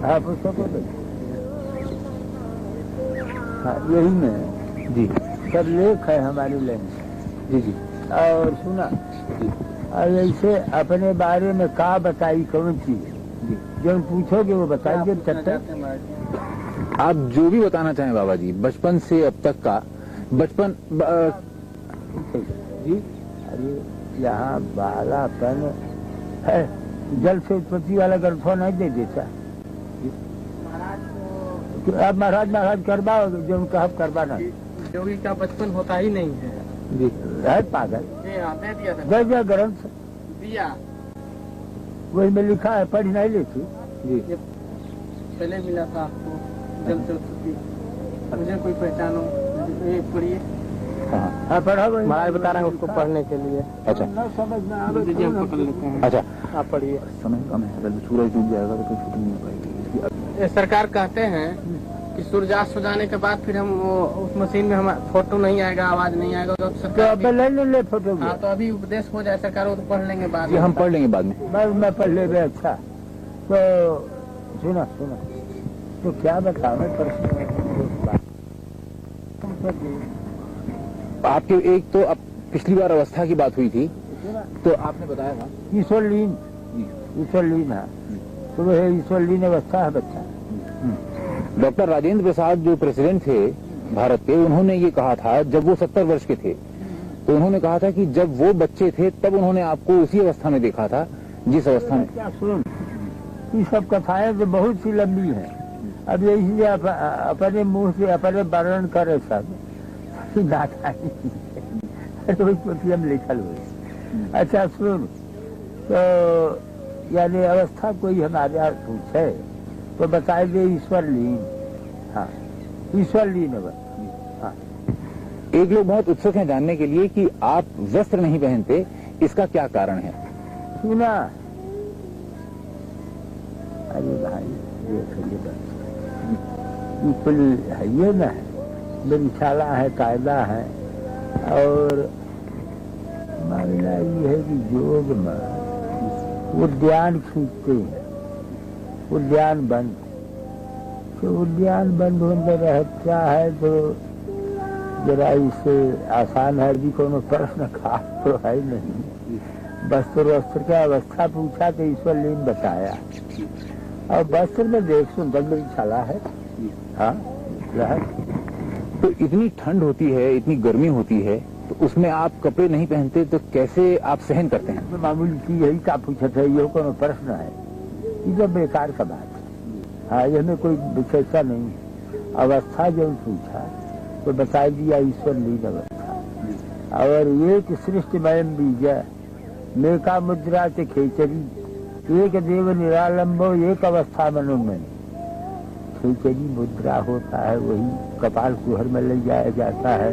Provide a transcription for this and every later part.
हाँ पुस्तकों में, हाँ यही में जी सब लेख है हमारी लाइन। जी जी और सुना जी और ऐसे अपने बारे में का बताई कौन चीज जी। जो पूछोगे वो बताइए तब तक। आप जो भी बताना चाहें बाबा जी, बचपन से अब तक का बचपन जी। अरे यहाँ बालापन है, जल से उत्पत्ति वाला ग्रंथों नहीं दे देता। अब महाराज करवाओ जो कहा करवाना। जोगी का बचपन होता ही नहीं है जी है पागल, दे दिया था दे दिया ग्रंथ दिया। वही में लिखा है, पढ़ नहीं लेती। जी पहले मिला था आपको जल से उत्पत्ति, मुझे कोई पहचानो ये पढ़िए। हाँ हाँ पढ़ा वही महाराज बता रहे हैं उसको पढ़ने के लिए। अच्छा न समझ में आवे दीजिए तो हम न पकड़ लेते हैं। अच्छा। आप पढ़िए। समय कम है, अगर सूरज डूब जाएगा तो कोई छुट्टी नहीं हो पाएगी। ये सरकार कहते हैं कि सूर्यास्त हो जाने के बाद फिर हम वो उस मशीन में हम फोटो नहीं आएगा, आवाज नहीं आएगा तो तो सरकार अब ले फोटो। हाँ तो अभी उपदेश हो जाए सरकार, वो तो पढ़ लेंगे बाद ये में। हम पढ़ लेंगे बाद में। मैं पढ़ ले रहे। अच्छा तो सुना तो क्या बताओ प्रश्न। आपके एक तो अब पिछली बार अवस्था की बात हुई थी तो आपने बताया था ईश्वरलीन है, तो वह ईश्वरलीन अवस्था है बच्चा। डॉक्टर राजेंद्र प्रसाद जो प्रेसिडेंट थे भारत के, उन्होंने ये कहा था जब वो 70 वर्ष के थे, तो उन्होंने कहा था कि जब वो बच्चे थे तब उन्होंने आपको उसी अवस्था में देखा था जिस अवस्था में। क्या सुन, ये सब कथाएं तो बहुत सी लंबी है, अब यही अपने मुंह से अपने वर्णन करे सब हम लिखल हुए। अच्छा सुन, तो यानी अवस्था कोई हमारे यहाँ पूछे तो बताए दे ईश्वरलीन। हाँ ईश्वरलीन अवस्था। हाँ एक लोग बहुत उत्सुक हैं जानने के लिए कि आप वस्त्र नहीं पहनते, इसका क्या कारण है? सुना, अरे भाई ये है ये ना, मेरी है, कायदा है। और मामला ये है कि योग में उद्यान खींचते हैं, उद्यान बंद, तो उद्यान बंद होने रहता है तो जरा इसे आसान है भी, कोनो प्रश्न खास तो है नहीं। वस्त्र का अवस्था पूछा तो ईश्वरलीन बताया, और वस्त्र में देख सुंदर मेरी छाला है। हाँ तो इतनी ठंड होती है, इतनी गर्मी होती है, तो उसमें आप कपड़े नहीं पहनते तो कैसे आप सहन करते हैं? तो मामूली की यही का पूछा था, ये कोनो प्रश्न है, ये तो बेकार का बात है। हाँ इसमें कोई विशेषता नहीं। अवस्था जो पूछा तो बता दिया ईश्वरलीन अवस्था। और एक सृष्टिमय बीज मेका मुद्रा के खेचरी, एक देव निरालंबो एक अवस्था मनोमय। खेचरी मुद्रा होता है, वही कपाल कुहर में ले जाया जाता है,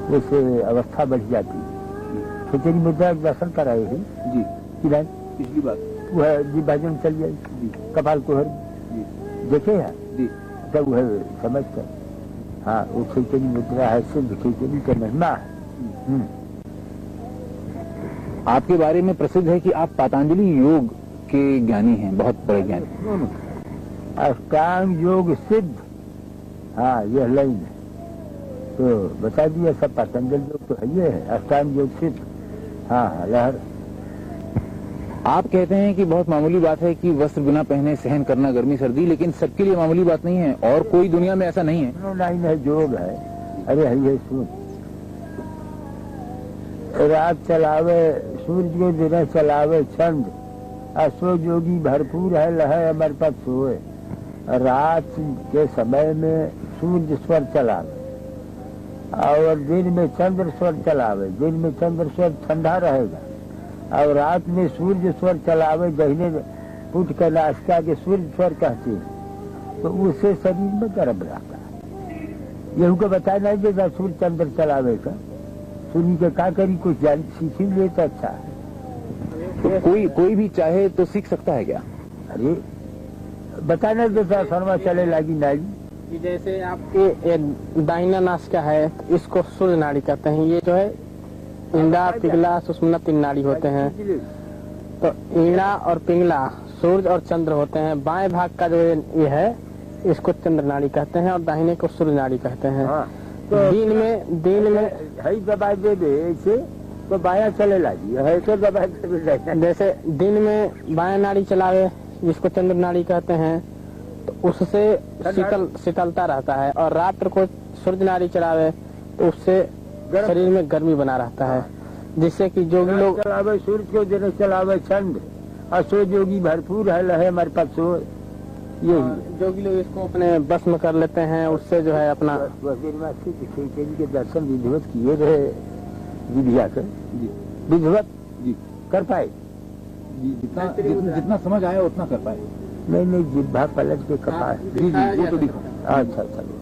उससे अवस्था बढ़ जाती है। खेचरी मुद्रा दर्शन कराए है जी कि नहीं? पिछली बात वह जी भजन चल जाए जी, कपाल कुहर जी देखे है जी। तब वह समझ कर। हाँ वो खेचरी मुद्रा है, सिद्ध खेचरी का महिमा है। आपके बारे में प्रसिद्ध है कि आप पतंजलि योग के ज्ञानी हैं, बहुत बड़े ज्ञानी। अष्टांग योग सिद्ध, हाँ यह लाइन है तो बता दिया सब। पतंजलि योग तो है, ये है अष्टांग योग सिद्ध। हाँ लहर। आप कहते हैं कि बहुत मामूली बात है कि वस्त्र बिना पहने सहन करना गर्मी सर्दी, लेकिन सबके लिए मामूली बात नहीं है और कोई दुनिया में ऐसा नहीं है। लाइन है, योग है। अरे है सुन, रात चलावे सूर्य को दिन चलावे चंद, असो जोगी भरपूर है लहे अमर पद सोए। रात के समय में सूर्य स्वर चलावे और दिन में चंद्र स्वर चलावे। दिन में चंद्र स्वर ठंडा रहेगा और रात में सूर्य स्वर चलावे। दहीने उठ कर नाश्ता के सूर्य स्वर कहते हैं, तो उससे शरीर में गर्म रहता है। यहू को बताया नहीं देगा सूर्य चंद्र चलावे का। सुनी के का करी, कुछ जान सीख ही ले तो अच्छा है। तो कोई भी चाहे तो सीख सकता है क्या? अरे बताना देता शर्मा चले लगी नाली कि जैसे आपके दाहिना नासिका है, इसको सूर्य नाड़ी कहते हैं। ये जो है ईंड़ा, पिंगला, सुषुम्ना 3 नाड़ी होते हैं। तो ईंड़ा और पिंगला सूर्य और चंद्र होते हैं। बाएं भाग का जो ये है इसको चंद्र नाड़ी कहते हैं और दाहिने को सूर्य नाड़ी कहते हैं। हाँ, तो दिन में है दबाई दे दे ऐसे तो बाया चले लागी है तो दबाई दे। जैसे दिन में बाएं नाड़ी चलावे जिसको चंद्र नाड़ी कहते हैं तो उससे शीतलता रहता है, और रात्र को सूर्य नाड़ी चलावे तो उससे शरीर में गर्मी बना रहता है, जिससे कि जोगी लोग चलावे सूर्य को दिन चलावे चंद्र और सो जोगी भरपूर है लहे हमारे पास सो यही जोगी लोग इसको अपने बस में कर लेते हैं। उससे जो है अपना के दर्शन विधिवत किए रहे विधिया कर विधिवत कर पाए जितना समझ आया उतना कर पाए। नहीं जिब्भा पलट के कपाए। वो तो दिखा। अच्छा चलो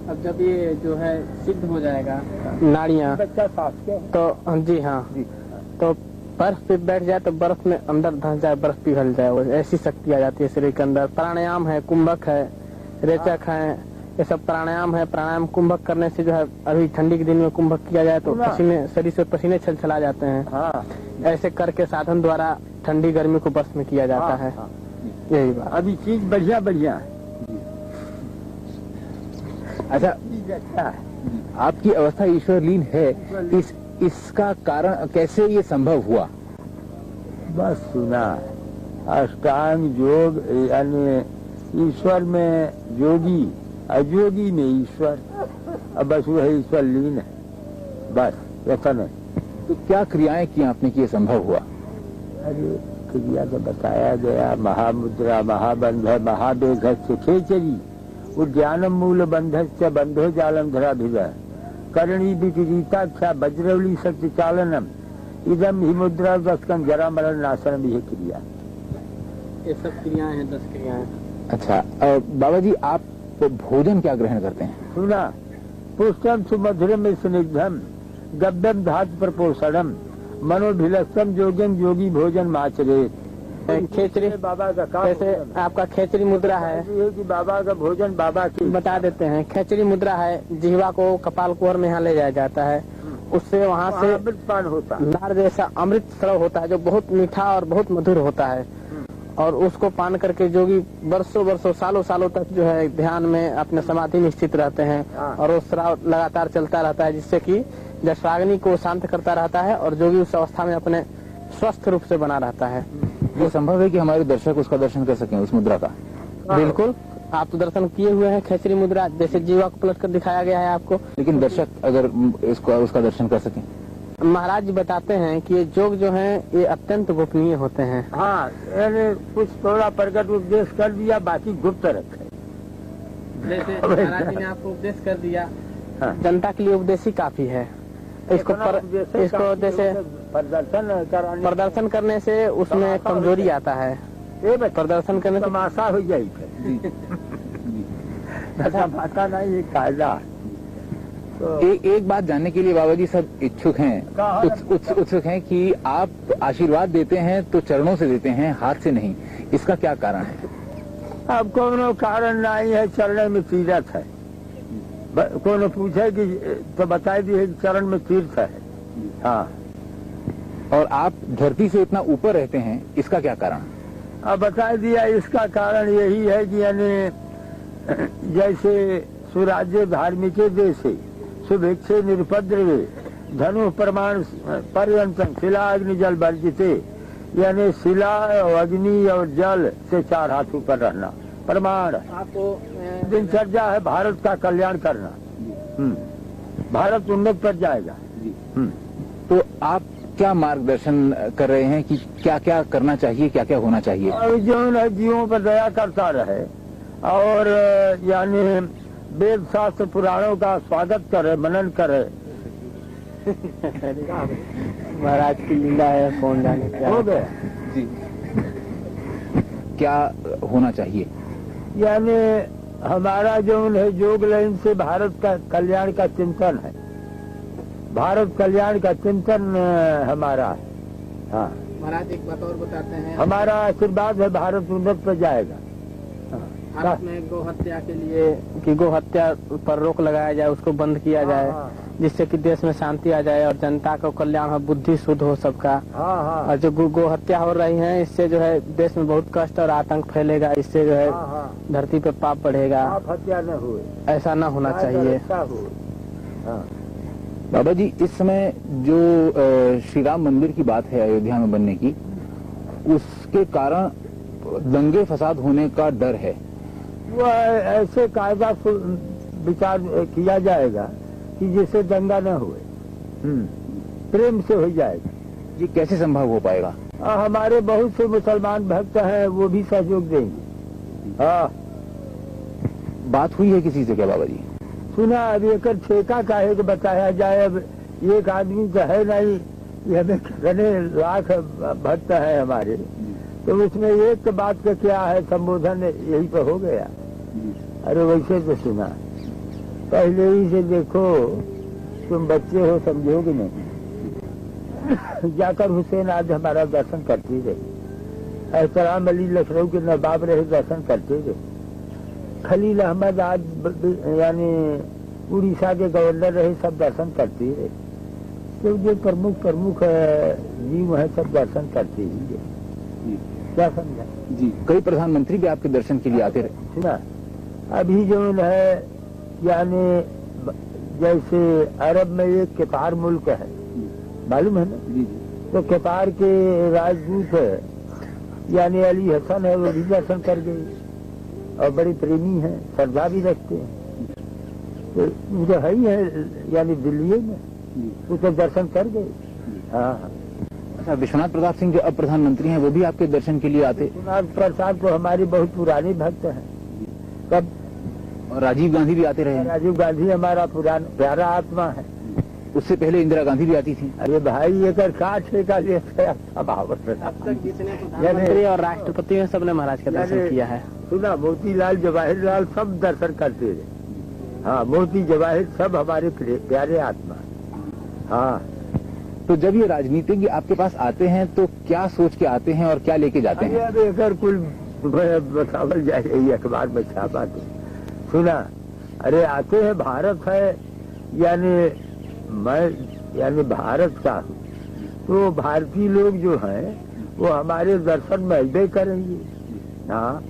अब जब ये जो है सिद्ध हो जाएगा नाड़ियाँ बच्चा साफ के तो जी हाँ तो बर्फ पे बैठ जाए तो बर्फ में अंदर धंस जाए, बर्फ पिघल जाए, वो ऐसी शक्ति आ जाती है शरीर के अंदर। प्राणायाम है, कुंभक है, रेचक है, ये सब प्राणायाम है। प्राणायाम कुंभक करने से जो है अभी ठंडी के दिन में कुंभक किया जाए तो पसीने शरीर से पसीने छलछला जाते हैं। हाँ ऐसे करके साधन द्वारा ठंडी गर्मी को बस में किया जाता है। यही बात। अभी चीज बढ़िया बढ़िया अच्छा, आपकी अवस्था ईश्वरलीन है, इसका कारण कैसे ये संभव हुआ? बस सुना अष्टांग योग यानी ईश्वर में जोगी अजोगी में ईश्वर, अब बस वो है ईश्वर लीन है, बस ऐसा नहीं। तो क्या क्रियाएं की आपने कि ये संभव हुआ? अरे क्रिया तो बताया गया, महामुद्रा महाबंध महाबेघ खेचरी उद्यानम मूल बंधस्य बंधो जालम धराभिज करणी विपरीताख्या वज्रवली शक्ति चालनम इदम ही मुद्रा दस्कन जरा मरण नाशनम यह क्रिया। ये सब क्रियाएं हैं, 10 क्रियाएं। अच्छा, बाबा जी आप भोजन क्या ग्रहण करते हैं? सुना पुष्टम सुमधुरम स्निग्धम गब्यम धातु प्रपोषणम मनोभिलक्षम जोगम योगी भोजन माचरे। खेचरी बाबा का काम जैसे आपका खेचरी मुद्रा है कि बाबा का भोजन बाबा की बता देते हैं। खेचरी मुद्रा है, जिह्वा को कपाल कुंवर में यहाँ ले जाया जाता है, उससे वहाँ से अमृतपान होता है, नार जैसा अमृत स्राव होता है जो बहुत मीठा और बहुत मधुर होता है, और उसको पान करके जोगी वर्षों सालों तक जो है ध्यान में अपने समाधि में स्थित रहते हैं, और वो स्राव लगातार चलता रहता है, जिससे कि जठराग्नि को शांत करता रहता है और जोगी उस अवस्था में अपने स्वस्थ रूप से बना रहता है। ये संभव है कि हमारे दर्शक उसका दर्शन कर सकें उस मुद्रा का? बिल्कुल, आप तो दर्शन किए हुए हैं खेचरी मुद्रा, जैसे जीवा को पलट कर दिखाया गया है आपको। लेकिन दर्शक अगर उसका दर्शन कर सकें? महाराज जी बताते हैं कि ये योग जो है ये अत्यंत गोपनीय होते हैं। हाँ, यानी कुछ थोड़ा प्रकट उपदेश कर दिया, बाकी गुप्त रखे। जैसे महाराज जी ने आपको उपदेश कर दिया, हाँ। जनता के लिए उपदेश ही काफी है। इसको जैसे प्रदर्शन करने से उसमें कमजोरी आता है, प्रदर्शन करने से तमाशा हो जाए तमाशा नहीं, ये कायदा। तो एक बात जानने के लिए बाबा जी सब इच्छुक हैं, उत्सुक हैं कि आप आशीर्वाद देते हैं तो चरणों से देते हैं, हाथ से नहीं, इसका क्या कारण है? अब कोनो कारण नहीं है, चरण में तीर्थ है। कोनो पूछे कि तो बता दिए चरण में तीर्थ है। हाँ, और आप धरती से इतना ऊपर रहते हैं, इसका क्या कारण? अब बता दिया, इसका कारण यही है कि यानी जैसे सुराज्य धार्मिक देशे शुभेच्छे निरुपद्रवे धनु प्रमाण पर्यंतम शिला अग्नि जल वर्जिते, यानी शिला और अग्नि और जल से 4 हाथ ऊपर रहना प्रमाण। आपको दिनचर्या है भारत का कल्याण करना। भारत उन्नत पर जाएगा। तो आप क्या मार्गदर्शन कर रहे हैं कि क्या क्या करना चाहिए, क्या क्या होना चाहिए? और जो है जीवों पर दया करता रहे और यानी वेद शास्त्र पुराणों का स्वागत करे, मनन करे। महाराज की लीला है, कौन जाने क्या हो गया जी। क्या होना चाहिए? यानी हमारा जो है योग लाइन से भारत का कल्याण का चिंतन है, भारत कल्याण का चिंतन हमारा है। हाँ, महाराज एक बात और बताते हैं, हमारा आशीर्वाद है, भारत उन्नत पर जाएगा। भारत में गौ हत्या के लिए कि गौ हत्या पर रोक लगाया जाए, उसको बंद किया जाए, जिससे कि देश में शांति आ जाए और जनता का कल्याण हो, बुद्धि शुद्ध हो सबका। हाँ हाँ और जो गो हत्या हो रही है, इससे जो है देश में बहुत कष्ट और आतंक फैलेगा। इससे जो है हाँ हाँ धरती पे पाप बढ़ेगा। आप हत्या न हुए, ऐसा न होना चाहिए। ऐसा हुए। हाँ बाबा जी, इस समय जो श्री राम मंदिर की बात है अयोध्या में बनने की, उसके कारण दंगे फसाद होने का डर है। वो ऐसे कायदा विचार किया जाएगा कि जिससे दंगा न हुए, प्रेम से हो जाएगा। ये कैसे संभव हो पाएगा? हमारे बहुत से मुसलमान भक्त हैं, वो भी सहयोग देंगे। हाँ, बात हुई है किसी से क्या बाबा जी? सुना अब एक ठेका काहे को बताया जाए। अब एक आदमी तो है नहीं, ये हमें कितने लाख भक्त है हमारे, तो उसमें एक बात का क्या है, संबोधन यही पे हो गया। अरे वैसे तो सुना, पहले ही से देखो, तुम बच्चे हो समझोगे नहीं। जाकर हुसैन आज हमारा दर्शन करते रहे, एहतराम अली लखनऊ के नवाब रहे, दर्शन करते रहे। खलील अहमद आज यानी उड़ीसा के गवर्नर रहे, सब दर्शन करते रहे। तो जो प्रमुख जीव है, सब दर्शन करते ही रहे। क्या समझा जी? कई प्रधानमंत्री भी आपके दर्शन के लिए आते रहे। सुना, अभी जो है यानी जैसे अरब में एक कतार मुल्क है, मालूम है ना? तो कतार के राजदूत है यानी अली हसन है, वो भी दर्शन कर गए और बड़े प्रेमी हैं, श्रद्धा भी रखते हैं। तो वो है ही है यानी दिल्ली में, उसको दर्शन कर गए। हाँ, अच्छा, विश्वनाथ प्रताप सिंह जो अब प्रधानमंत्री हैं, वो भी आपके दर्शन के लिए आते? विश्वनाथ प्रसाद तो हमारे बहुत पुराने भक्त हैं। कब? और राजीव गांधी भी आते रहे? राजीव गांधी हमारा पुराना प्यारा आत्मा है। उससे पहले इंदिरा गांधी भी आती थी। अरे भाई, एक काट ठेका ले मंत्री और राष्ट्रपति में सबने महाराज का दर्शन किया है। सुना, मोतीलाल जवाहरलाल सब दर्शन करते रहे। हाँ, मोती जवाहिर सब हमारे प्यारे आत्मा। हाँ, तो जब ये राजनीतिज्ञ आपके पास आते हैं तो क्या सोच के आते हैं और क्या लेके जाते हैं? अब एक कुल बतावल जाए, अखबार में छापा तो सुना। अरे आते हैं, भारत है यानी मैं भारत का हूँ, तो भारतीय लोग जो हैं वो हमारे दर्शन महबे करेंगे। हाँ,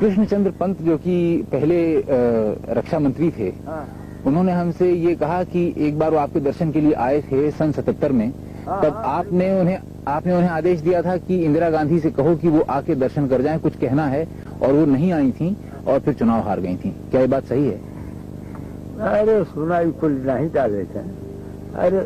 कृष्णचंद्र पंत जो कि पहले रक्षा मंत्री थे, हाँ, उन्होंने हमसे ये कहा कि एक बार वो आपके दर्शन के लिए आए थे सन 77 में, तब आपने उन्हें आदेश दिया था कि इंदिरा गांधी से कहो कि वो आके दर्शन कर जाएं, कुछ कहना है, और वो नहीं आई थी और फिर चुनाव हार गई थी। क्या ये बात सही है? अरे सुना, कुल नहीं डाले थे। अरे